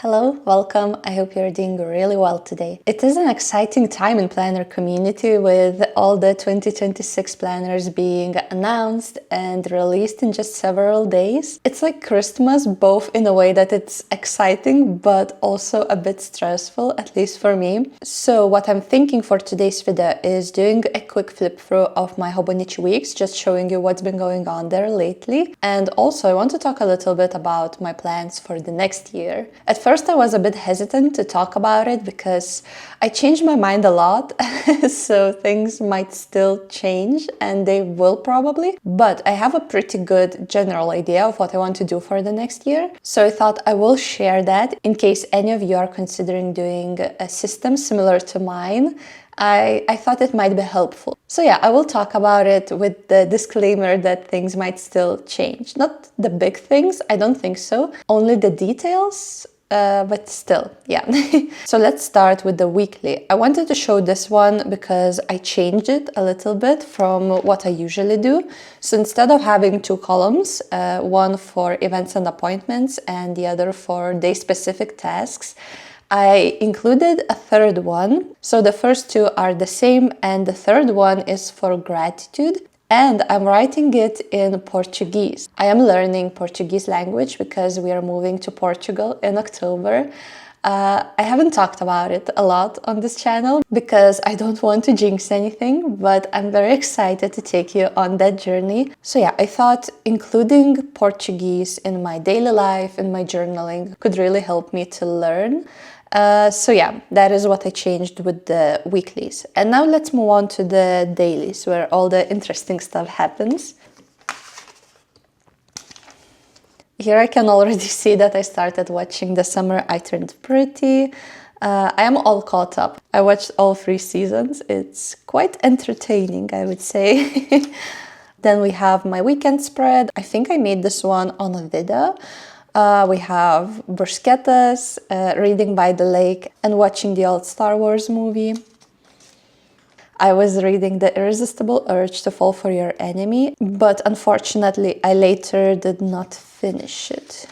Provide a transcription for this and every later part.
Hello, welcome. I hope you're doing really well today. It is an exciting time in planner community with all the 2026 planners being announced and released in just several days. It's like Christmas, both in a way that it's exciting but also a bit stressful, at least for me. So what I'm thinking for today's video is doing a quick flip through of my Hobonichi Weeks, just showing you what's been going on there lately. And also I want to talk a little bit about my plans for the next year. At first I was a bit hesitant to talk about it because I changed my mind a lot, so things might still change, and they will probably, but I have a pretty good general idea of what I want to do for the next year. So I thought I will share that in case any of you are considering doing a system similar to mine. I thought it might be helpful. So yeah, I will talk about it with the disclaimer that things might still change. Not the big things, I don't think so, only the details. But still, yeah. So let's start with the weekly. I wanted to show this one because I changed it a little bit from what I usually do. So instead of having two columns, one for events and appointments and the other for day-specific tasks, I included a third one. So the first two are the same and the third one is for gratitude. And I'm writing it in Portuguese. I am learning Portuguese language because we are moving to Portugal in October. I haven't talked about it a lot on this channel because I don't want to jinx anything, but I'm very excited to take you on that journey. So yeah, I thought including Portuguese in my daily life, in my journaling, could really help me to learn. So yeah, that is what I changed with the weeklies. And now let's move on to the dailies, where all the interesting stuff happens. Here I can already see that I started watching The Summer I Turned Pretty. I am all caught up. I watched all 3 seasons. It's quite entertaining, I would say. Then we have my weekend spread. I think I made this one on a video. We have bruschettas, reading by the lake, and watching the old Star Wars movie. I was reading The Irresistible Urge to Fall for Your Enemy, but unfortunately I later did not finish it.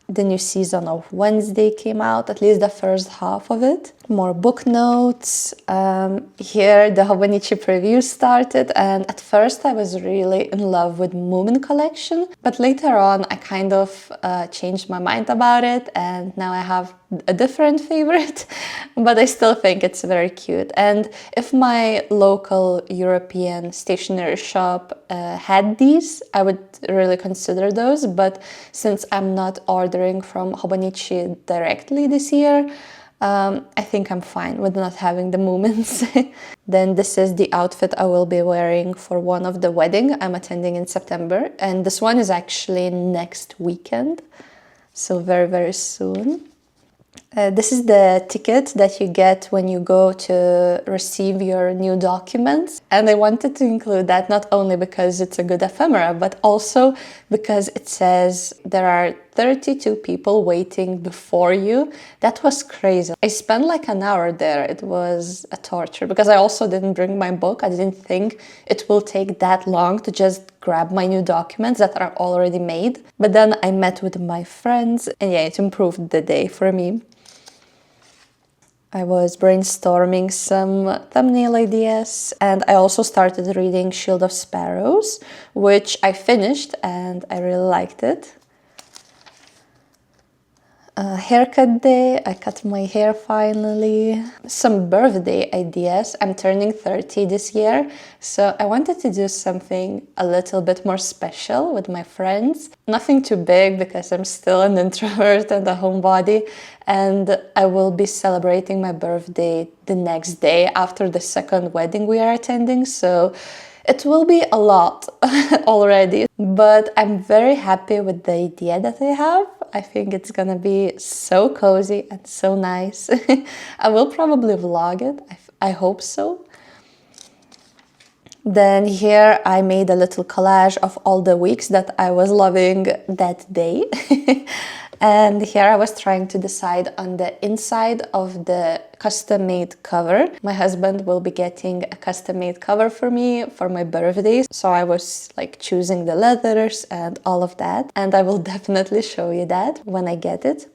The new season of Wednesday came out, at least the first half of it. More book notes. Here the Hobonichi preview started, and at first I was really in love with Moomin collection, but later on I kind of changed my mind about it, and now I have a different favorite, but I still think it's very cute. And if my local European stationery shop had these, I would really consider those, but since I'm not ordering from Hobonichi directly this year, I think I'm fine with not having the Moomins. Then this is the outfit I will be wearing for one of the wedding I'm attending in September, and this one is actually next weekend, so very, very soon. This is the ticket that you get when you go to receive your new documents. And I wanted to include that not only because it's a good ephemera, but also because it says there are 32 people waiting before you. That was crazy. I spent like an hour there. It was a torture because I also didn't bring my book. I didn't think it will take that long to just grab my new documents that are already made. But then I met with my friends and yeah, it improved the day for me. I was brainstorming some thumbnail ideas, and I also started reading Shield of Sparrows, which I finished and I really liked it. Haircut day, I cut my hair finally. Some birthday ideas. I'm turning 30 this year, so I wanted to do something a little bit more special with my friends. Nothing too big because I'm still an introvert and a homebody, and I will be celebrating my birthday the next day after the second wedding we are attending, so it will be a lot already, but I'm very happy with the idea that I have. I think it's gonna be so cozy and so nice. I will probably vlog it, I hope so. Then here I made a little collage of all the weeks that I was loving that day. And here I was trying to decide on the inside of the custom-made cover. My husband will be getting a custom-made cover for me for my birthday. So I was like choosing the letters and all of that. And I will definitely show you that when I get it.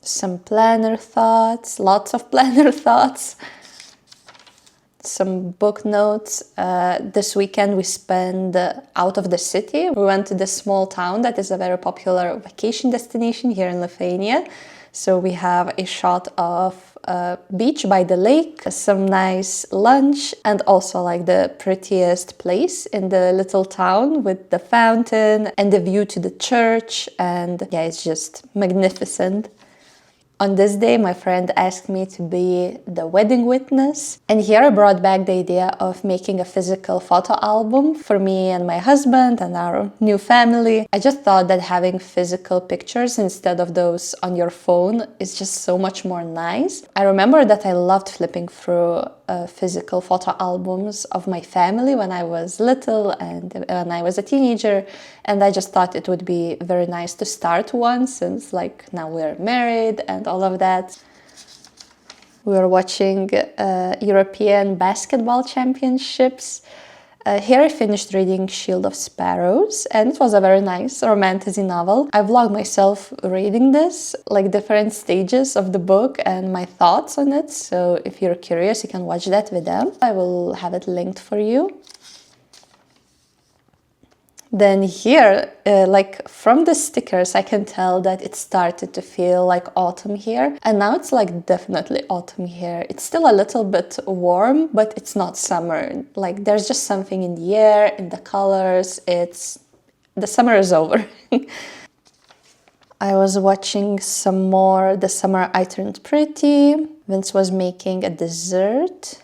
some planner thoughts, lots of planner thoughts. Some book notes. This weekend we spent out of the city. We went to this small town that is a very popular vacation destination here in Lithuania. So we have a shot of a beach by the lake, some nice lunch, and also like the prettiest place in the little town with the fountain and the view to the church. And yeah, it's just magnificent. On this day, my friend asked me to be the wedding witness. And here I brought back the idea of making a physical photo album for me and my husband and our new family. I just thought that having physical pictures instead of those on your phone is just so much more nice. I remember that I loved flipping through physical photo albums of my family when I was little and when I was a teenager. And I just thought it would be very nice to start one since like now we're married and all of that. We were watching European basketball championships. Here I finished reading Shield of Sparrows, and it was a very nice romantasy novel. I vlogged myself reading this, like different stages of the book and my thoughts on it, so if you're curious you can watch that video. I will have it linked for you. Then here, like from the stickers, I can tell that it started to feel like autumn here. And now it's like definitely autumn here. It's still a little bit warm, but it's not summer. Like there's just something in the air, in the colors. The summer is over. I was watching some more The Summer I Turned Pretty. Vince was making a dessert.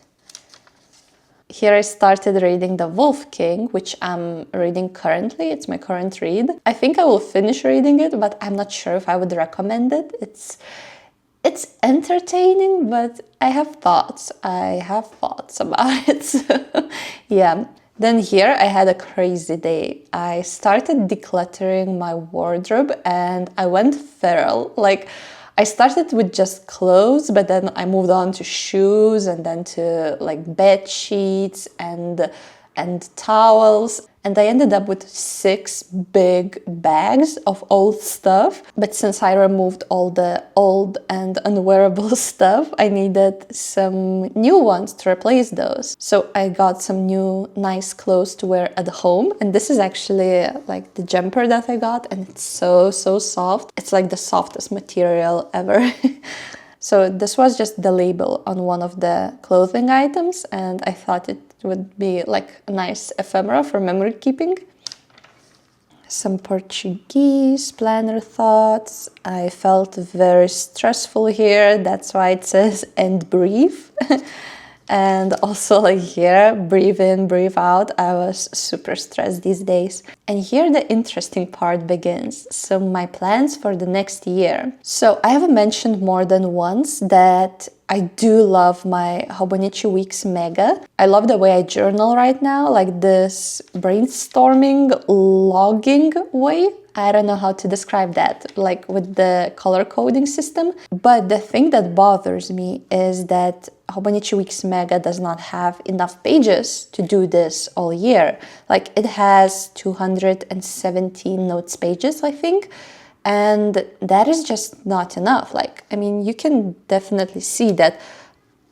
Here I started reading The Wolf King, which I'm reading currently. It's my current read. I think I will finish reading it, but I'm not sure if I would recommend it. It's entertaining, but I have thoughts. About it. Yeah. Then here I had a crazy day. I started decluttering my wardrobe and I went feral. Like, I started with just clothes, but then I moved on to shoes and then to like bed sheets and towels. And I ended up with 6 big bags of old stuff. But since I removed all the old and unwearable stuff, I needed some new ones to replace those. So I got some new nice clothes to wear at home. And this is actually like the jumper that I got, and it's so soft. It's like the softest material ever. So this was just the label on one of the clothing items, and I thought it would be like a nice ephemera for memory keeping. Some Portuguese planner thoughts. I felt very stressful here, that's why it says "and breathe." And also like here, breathe in, breathe out. I was super stressed these days. And here the interesting part begins. So my plans for the next year. So I have mentioned more than once that I do love my Hobonichi Weeks Mega. I love the way I journal right now, like this brainstorming, logging way. I don't know how to describe that, like with the color coding system. But the thing that bothers me is that Hobonichi Weeks Mega does not have enough pages to do this all year. Like it has 217 notes pages, I think. And that is just not enough. Like, I mean, you can definitely see that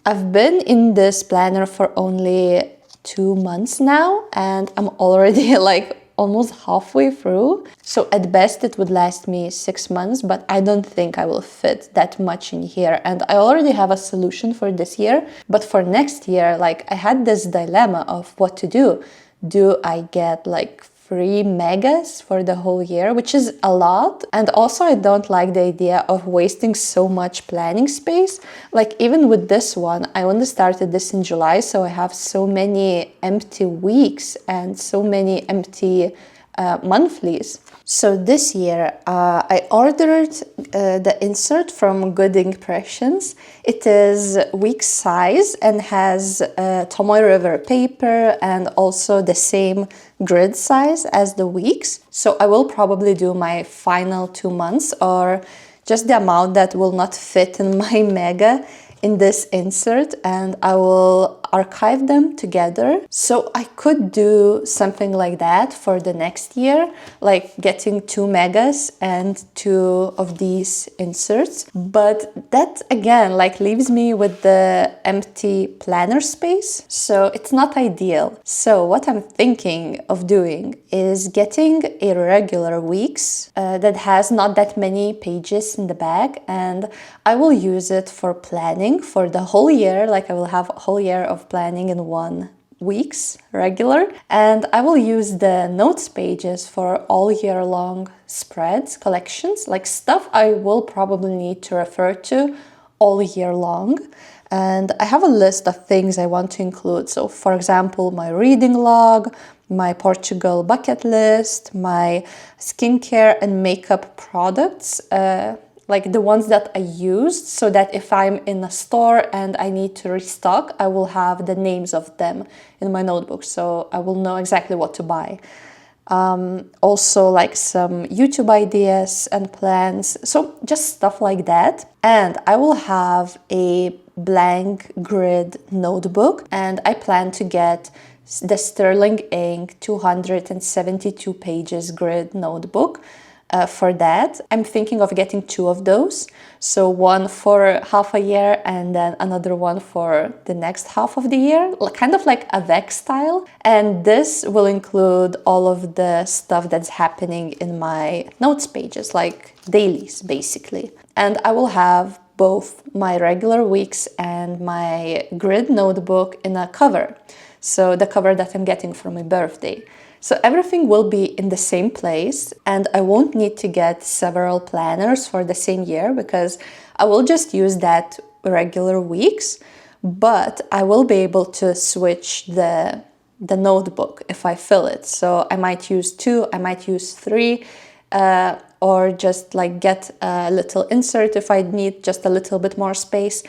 I've been in this planner for only 2 months now, and I'm already like almost halfway through. So at best it would last me 6 months, but I don't think I will fit that much in here. And I already have a solution for this year, but for next year, like I had this dilemma of what to do. Do I get like 3 megas for the whole year, which is a lot. And also I don't like the idea of wasting so much planning space. Like even with this one, I only started this in July, so I have so many empty weeks and so many empty monthlies. So this year I ordered the insert from Good Impressions. It is week size and has Tomoe River paper and also the same grid size as the weeks. So I will probably do my final 2 months or just the amount that will not fit in my mega in this insert, and I will archive them together. So I could do something like that for the next year, like getting 2 megas and 2 of these inserts. But that again, like leaves me with the empty planner space. So it's not ideal. So what I'm thinking of doing is getting a regular weeks that has not that many pages in the back, and I will use it for planning for the whole year. Like I will have a whole year of planning in 1 weeks regular, and I will use the notes pages for all year long spreads, collections, like stuff I will probably need to refer to all year long. And I have a list of things I want to include. So for example, my reading log, my Portugal bucket list, my skincare and makeup products, like the ones that I used, so that if I'm in a store and I need to restock, I will have the names of them in my notebook, so I will know exactly what to buy. Also like some YouTube ideas and plans, so just stuff like that. And I will have a blank grid notebook, and I plan to get the Sterling Ink 272 pages grid notebook. For that, I'm thinking of getting 2 of those. So one for half a year and then another one for the next half of the year, kind of like a VEC style. And this will include all of the stuff that's happening in my notes pages, like dailies, basically. And I will have both my regular weeks and my grid notebook in a cover. So the cover that I'm getting for my birthday. So everything will be in the same place, and I won't need to get several planners for the same year because I will just use that regular weeks, but I will be able to switch the notebook if I fill it. So I might use 2, I might use 3, or just like get a little insert if I need just a little bit more space.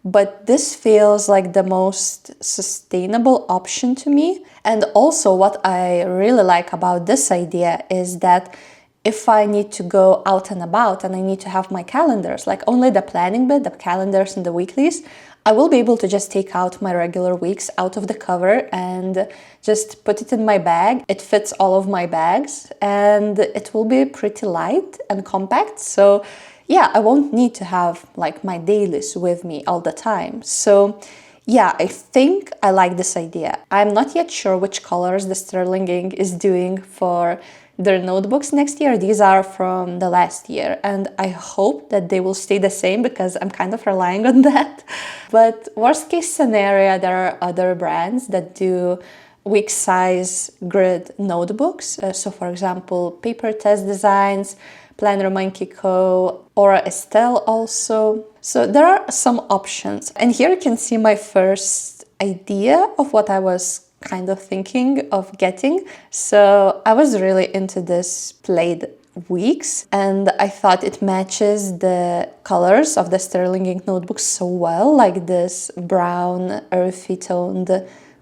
But this feels like the most sustainable option to me. And also what I really like about this idea is that if I need to go out and about and I need to have my calendars, like only the planning bit, the calendars and the weeklies, I will be able to just take out my regular weeks out of the cover and just put it in my bag. It fits all of my bags and it will be pretty light and compact. So yeah, I won't need to have like my dailies with me all the time. So yeah, I think I like this idea. I'm not yet sure which colors the Sterling Ink is doing for their notebooks next year. These are from the last year, and I hope that they will stay the same because I'm kind of relying on that. But worst case scenario, there are other brands that do week size grid notebooks. So for example, Paper Test Designs, Planner Monkey Co., Aura Estelle also. So there are some options. And here you can see my first idea of what I was kind of thinking of getting. So I was really into this plaid weeks, and I thought it matches the colors of the Sterling Ink notebook so well, like this brown earthy toned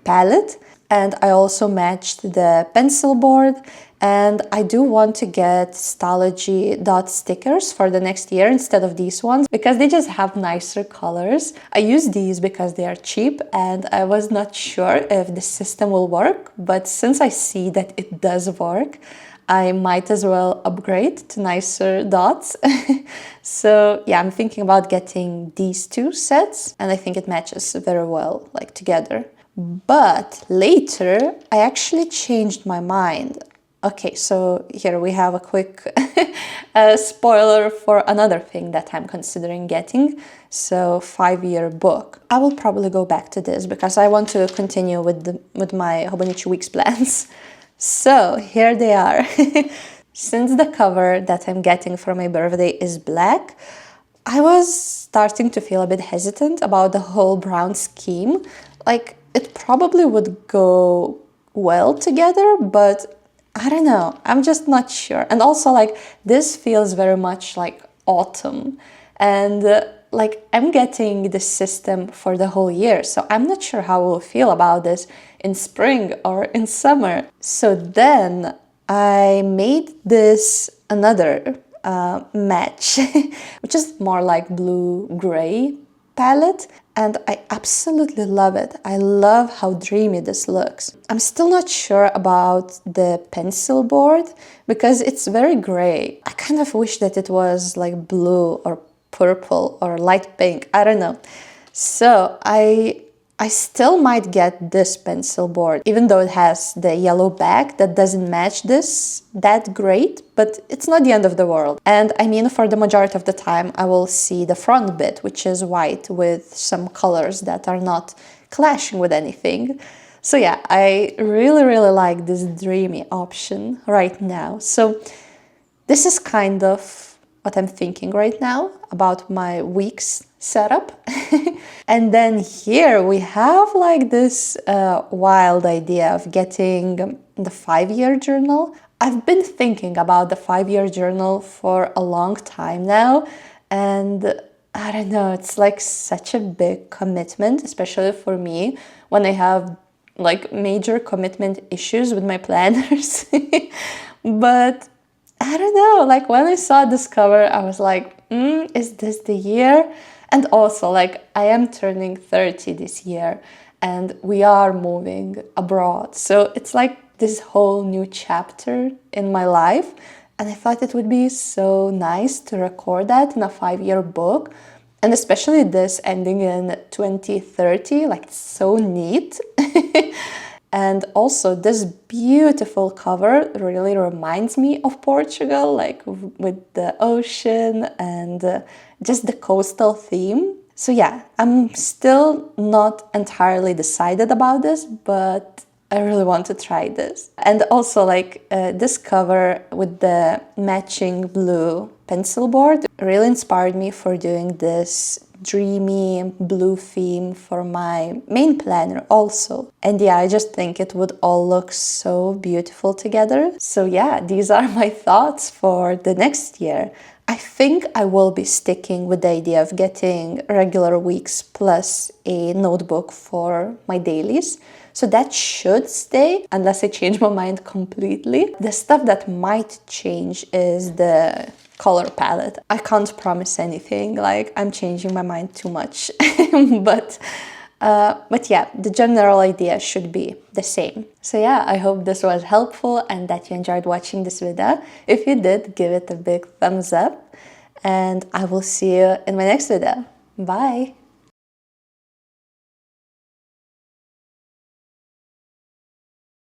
palette. And I also matched the pencil board, and I do want to get Stalogy dot stickers for the next year instead of these ones because they just have nicer colors. I use these because they are cheap and I was not sure if the system will work, but since I see that it does work, I might as well upgrade to nicer dots. So yeah, I'm thinking about getting these 2 sets, and I think it matches very well, like together. But later, I actually changed my mind. Okay, so here we have a quick spoiler for another thing that I'm considering getting. So 5-year book. I will probably go back to this because I want to continue with my Hobonichi Weeks plans. So here they are. Since the cover that I'm getting for my birthday is black, I was starting to feel a bit hesitant about the whole brown scheme. Like, it probably would go well together, but I don't know, I'm just not sure. And also, like, this feels very much like autumn, and like I'm getting the system for the whole year, so I'm not sure how I will feel about this in spring or in summer. So then I made this another match, which is more like blue-gray palette, and I absolutely love it. I love how dreamy this looks. I'm still not sure about the pencil board because it's very gray. I kind of wish that it was like blue or purple or light pink, I don't know. So I still might get this pencil board, even though it has the yellow back that doesn't match this that great, but it's not the end of the world. And I mean, for the majority of the time, I will see the front bit, which is white with some colors that are not clashing with anything. So yeah, I really, really like this dreamy option right now. So this is kind of what I'm thinking right now about my week's setup. And then here we have like this wild idea of getting the 5-year journal. I've been thinking about the 5-year journal for a long time now, and I don't know, it's like such a big commitment, especially for me when I have like major commitment issues with my planners. But I don't know, like when I saw this cover, I was like, is this the year? And also, like, I am turning 30 this year and we are moving abroad. So it's like this whole new chapter in my life. And I thought it would be so nice to record that in a 5-year book. And especially this ending in 2030, like, it's so neat. And also this beautiful cover really reminds me of Portugal, like with the ocean and just the coastal theme. So yeah, I'm still not entirely decided about this, but I really want to try this. And also like this cover with the matching blue pencil board really inspired me for doing this dreamy blue theme for my main planner also. And yeah, I just think it would all look so beautiful together. So yeah, these are my thoughts for the next year. I think I will be sticking with the idea of getting regular weeks plus a notebook for my dailies. So that should stay unless I change my mind completely. The stuff that might change is the color palette. I can't promise anything, like I'm changing my mind too much. but yeah, the general idea should be the same. So yeah, I hope this was helpful and that you enjoyed watching this video. If you did, give it a big thumbs up and I will see you in my next video. Bye!